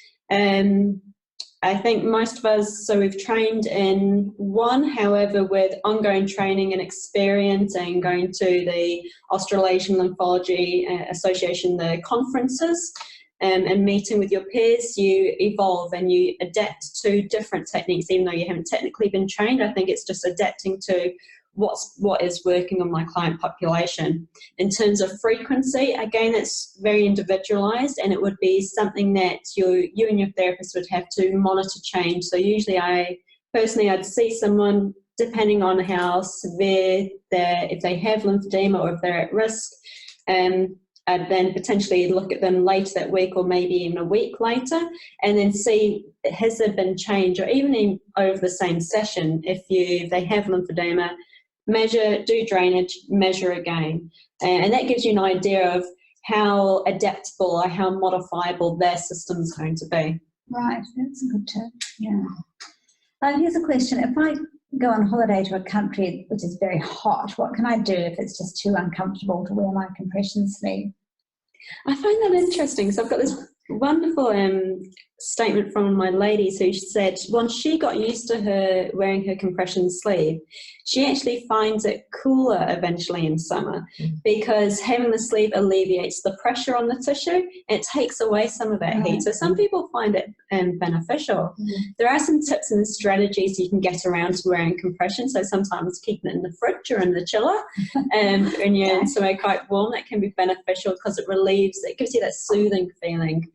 I think most of us, so we've trained in one, however, with ongoing training and experience and going to the Australasian Lymphology Association, the conferences, and meeting with your peers, you evolve and you adapt to different techniques, even though you haven't technically been trained. I think it's just adapting to what is working on my client population. In terms of frequency, again, it's very individualized, and it would be something that you and your therapist would have to monitor change. So usually I'd see someone, depending on how severe if they have lymphedema or if they're at risk, I'd then potentially look at them later that week or maybe even a week later, and then see, has there been change, or even over the same session, if they have lymphedema, measure, do drainage, measure again. And that gives you an idea of how adaptable or how modifiable their system is going to be.
Right, that's a good tip, yeah. Here's a question. If I go on holiday to a country which is very hot, what can I do if it's just too uncomfortable to wear my compression sleeve?
I find that interesting. So I've got this wonderful statement from my ladies who said once she got used to her wearing her compression sleeve, she actually finds it cooler eventually in summer, because having the sleeve alleviates the pressure on the tissue. It takes away some of that heat. So some people find it beneficial. There are some tips and strategies you can get around to wearing compression. So sometimes keeping it in the fridge or in the chiller, when you're in somewhere quite warm, that can be beneficial because it gives you that soothing feeling.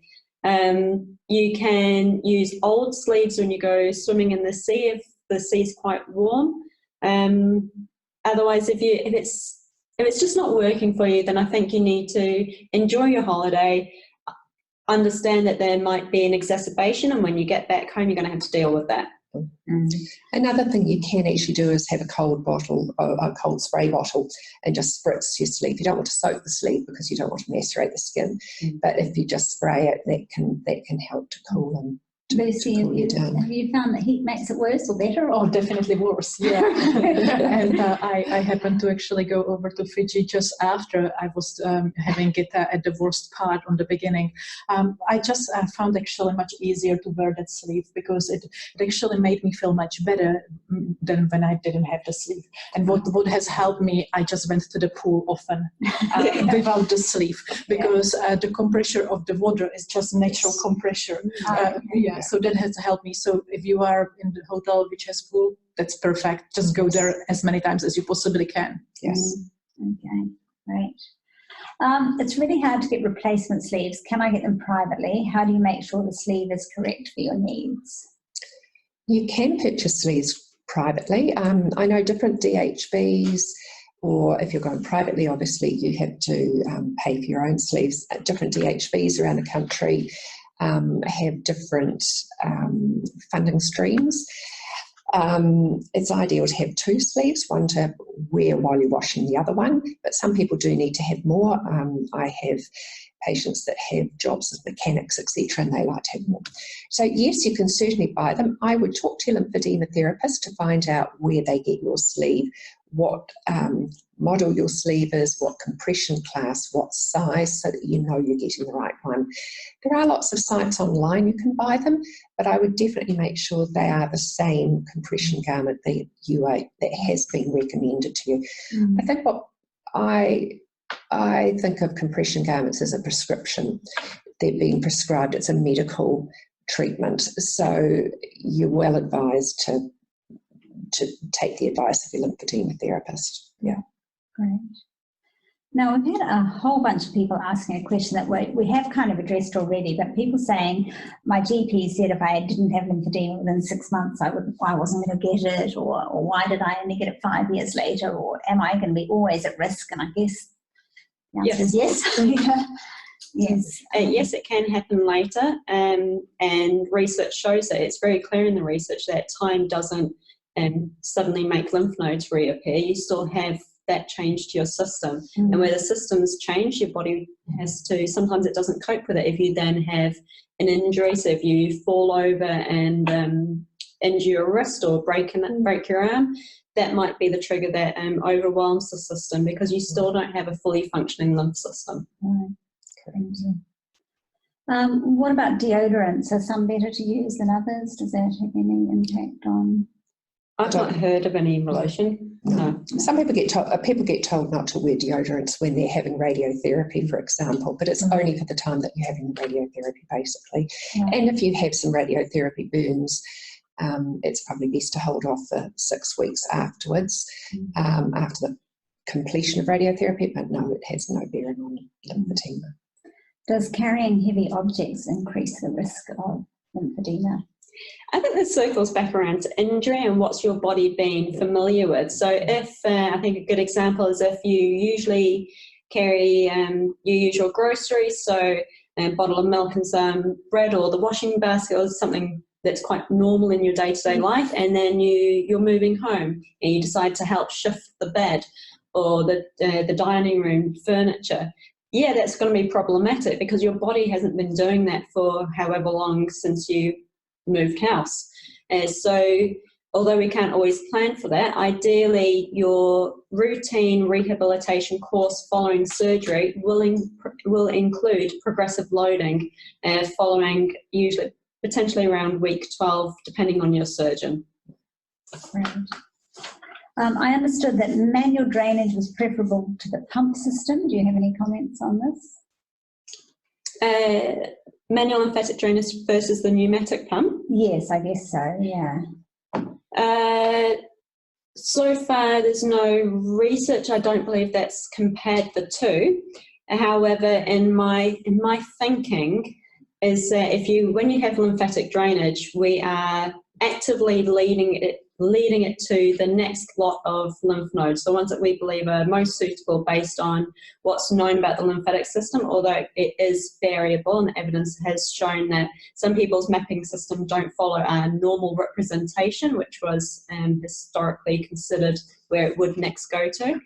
You can use old sleeves when you go swimming in the sea if the sea's quite warm. Otherwise, if it's just not working for you, then I think you need to enjoy your holiday, understand that there might be an exacerbation, and when you get back home, you're going to have to deal with that.
Another thing you can actually do is have a cold bottle, or a cold spray bottle, and just spritz your sleeve. You don't want to soak the sleeve because you don't want to macerate the skin, but if you just spray it, that can help to cool them.
Lucie, have you found that heat makes it worse or better?
Oh, definitely worse, yeah. And I happened to actually go over to Fiji just after I was having it at the worst part on the beginning. I just found actually much easier to wear that sleeve, because it actually made me feel much better than when I didn't have the sleeve. And what has helped me, I just went to the pool often without the sleeve, because the compressor of the water is just natural compressor. So that has helped me. So if you are in the hotel which has pool, that's perfect. Just go there as many times as you possibly can.
Yes.
Okay, great. It's really hard to get replacement sleeves. Can I get them privately? How do you make sure the sleeve is correct for your needs?
You can purchase sleeves privately. I know different DHBs, or if you're going privately, obviously you have to pay for your own sleeves. Different DHBs around the country have different funding streams. It's ideal to have two sleeves, one to wear while you're washing the other one, but some people do need to have more. I have patients that have jobs as mechanics, etc., and they like to have more. So yes, you can certainly buy them. I would talk to your lymphedema therapist to find out where they get your sleeve, what model your sleeve is, what compression class, what size, so that you know you're getting the right one. There are lots of sites online you can buy them, but I would definitely make sure they are the same compression garment that has been recommended to you. I think what I think of compression garments as a prescription. They're being prescribed, it's a medical treatment. So you're well advised to take the advice of your lymphedema therapist. Yeah.
Great. Now, we've had a whole bunch of people asking a question that we have kind of addressed already, but people saying, my GP said if I didn't have lymphedema within 6 months, I wasn't going to get it, or why did I only get it 5 years later, or am I going to be always at risk? And I guess the answer is yes. Yes.
Yes, it can happen later, and research shows that. It's very clear in the research that time doesn't suddenly make lymph nodes reappear. You still have that change to your system, and where the system's change, your body has to, sometimes it doesn't cope with it. If you then have an injury, so if you fall over and injure your wrist or break your arm, that might be the trigger that overwhelms the system, because you still don't have a fully functioning lymph system.
What about deodorants? Are some better to use than others? Does that have any impact on?
I've not heard of any relation. No.
Some people get told not to wear deodorants when they're having radiotherapy, for example, but it's only for the time that you're having radiotherapy, basically.
Right.
And if you have some radiotherapy burns, it's probably best to hold off for 6 weeks afterwards, after the completion of radiotherapy. But no, it has no bearing on lymphedema.
Does carrying heavy objects increase the risk of lymphedema?
I think this circles back around to injury and what's your body being familiar with. So if, I think a good example is if you usually carry your usual groceries, so a bottle of milk and some bread, or the washing basket, or something that's quite normal in your day-to-day life, and then you're moving home and you decide to help shift the bed or the dining room furniture. Yeah, that's going to be problematic because your body hasn't been doing that for however long since you moved house. So although we can't always plan for that, ideally your routine rehabilitation course following surgery will include progressive loading following usually potentially around week 12, depending on your surgeon.
Right. I understood that manual drainage was preferable to the pump system. Do you have any comments on this?
Manual lymphatic drainage versus the pneumatic pump?
Yes, I guess so, yeah.
So far, there's no research. I don't believe that's compared the two. However, in my thinking is that when you have lymphatic drainage, we are actively leading it to the next lot of lymph nodes, the ones that we believe are most suitable based on what's known about the lymphatic system, although it is variable, and evidence has shown that some people's mapping system don't follow our normal representation, which was historically considered where it would next go to.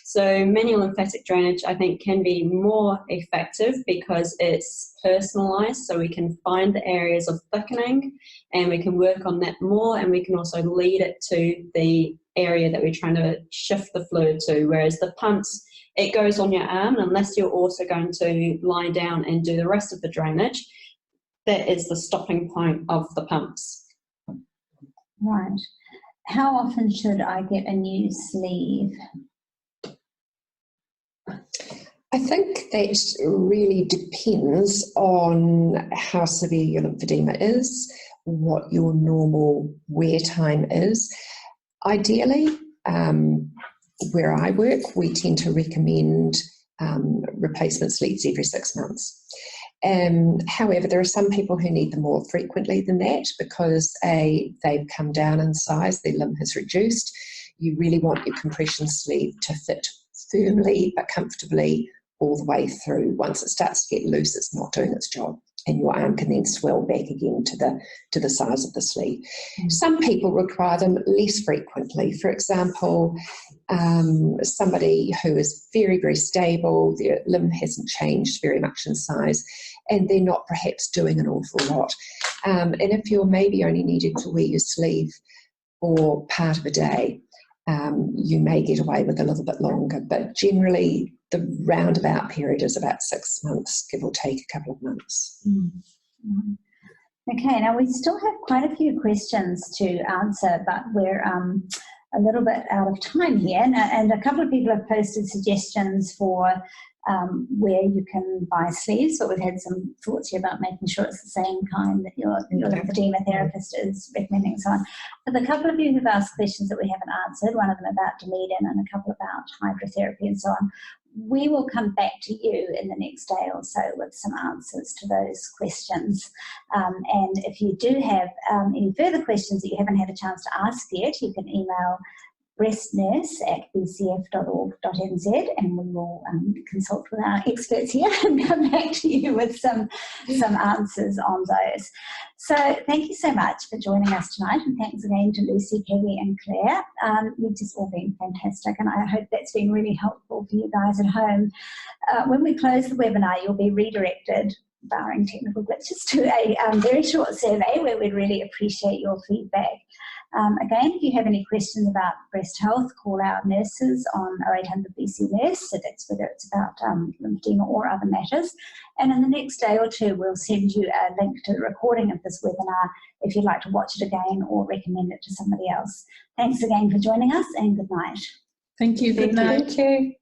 So manual lymphatic drainage, I think, can be more effective because it's personalised, so we can find the areas of thickening and we can work on that more, and we can also lead it to the area that we're trying to shift the fluid to, whereas the pumps, it goes on your arm, and unless you're also going to lie down and do the rest of the drainage, that is the stopping point of the pumps.
Right. How often should I get a new sleeve?
I think that really depends on how severe your lymphedema is, what your normal wear time is. Ideally, where I work, we tend to recommend replacement sleeves every 6 months. However, there are some people who need them more frequently than that because they've come down in size, their limb has reduced. You really want your compression sleeve to fit firmly but comfortably all the way through. Once it starts to get loose, it's not doing its job, and your arm can then swell back again to the size of the sleeve. Some people require them less frequently. For example, somebody who is very, very stable, their limb hasn't changed very much in size, and they're not perhaps doing an awful lot. And if you're maybe only needing to wear your sleeve for part of a day, you may get away with a little bit longer, but generally the roundabout period is about 6 months, give or take a couple of months.
Okay, now we still have quite a few questions to answer, but we're a little bit out of time here, and a couple of people have posted suggestions for where you can buy sleeves, but we've had some thoughts here about making sure it's the same kind that your lymphedema therapist is recommending and so on. But a couple of you who've asked questions that we haven't answered, one of them about Dunedin and a couple about hydrotherapy and so on, we will come back to you in the next day or so with some answers to those questions. And if you do have any further questions that you haven't had a chance to ask yet, you can email breastnurse@bcf.org.nz, and we will consult with our experts here and come back to you with some answers on those. So thank you so much for joining us tonight, and thanks again to Lucie, Peggy and Claire. You've just all been fantastic, and I hope that's been really helpful for you guys at home. When we close the webinar, you'll be redirected, barring technical glitches, to a very short survey where we'd really appreciate your feedback. Again, if you have any questions about breast health, call our nurses on 0800 BC Nurse, so that's whether it's about lymphedema or other matters. And in the next day or two, we'll send you a link to the recording of this webinar if you'd like to watch it again or recommend it to somebody else. Thanks again for joining us, and good night.
Thank you. Good night.
Thank you.